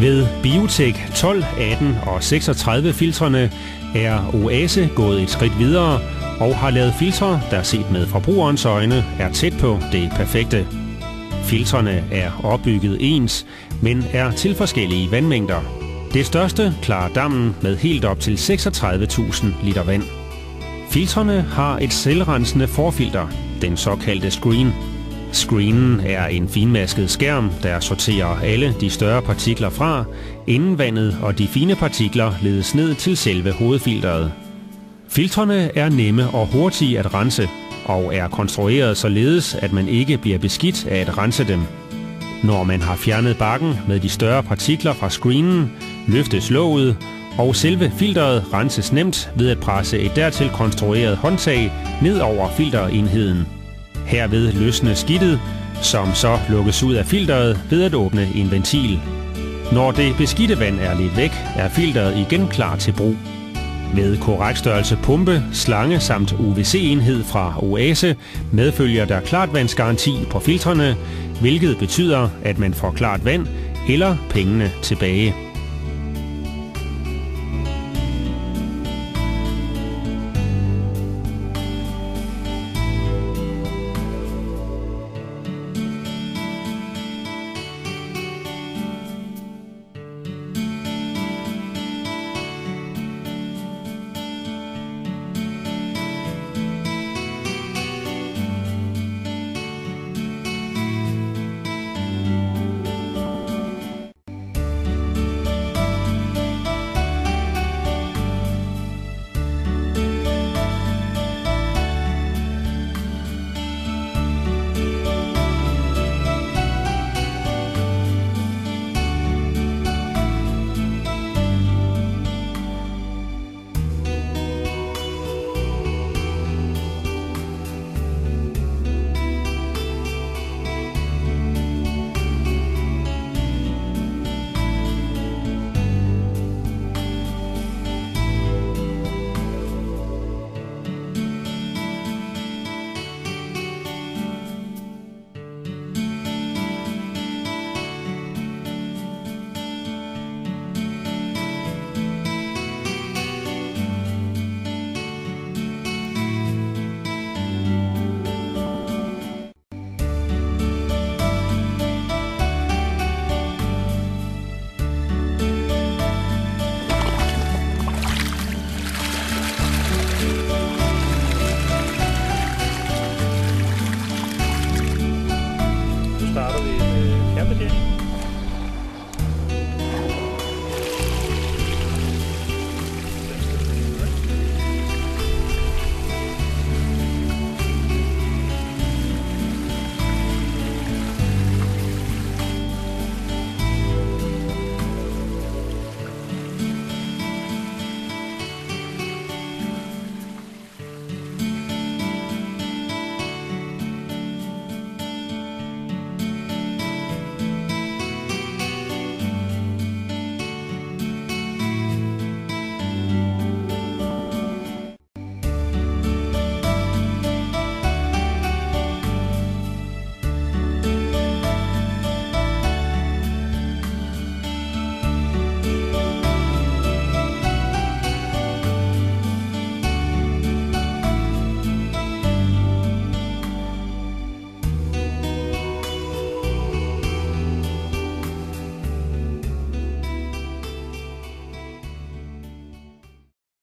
Ved Biotek 12, 18 og 36 filtrene er Oase gået et skridt videre og har lavet filtre, der set med forbrugerens øjne er tæt på det perfekte. Filtrene er opbygget ens, men er til forskellige vandmængder. Det største klarer dammen med helt op til 36.000 liter vand. Filtrene har et selvrensende forfilter, den såkaldte screen. Screenen er en finmasket skærm, der sorterer alle de større partikler fra, inden vandet og de fine partikler ledes ned til selve hovedfilteret. Filtrene er nemme og hurtige at rense, og er konstrueret således, at man ikke bliver beskidt af at rense dem. Når man har fjernet bakken med de større partikler fra screenen, løftes låget, og selve filteret renses nemt ved at presse et dertil konstrueret håndtag ned over filterenheden. Herved løsnes skidtet, som så lukkes ud af filteret ved at åbne en ventil. Når det beskidte vand er lidt væk, er filteret igen klar til brug. Med korrekt størrelse pumpe, slange samt UVC-enhed fra Oase medfølger der klartvandsgaranti på filtrene, hvilket betyder, at man får klart vand eller pengene tilbage.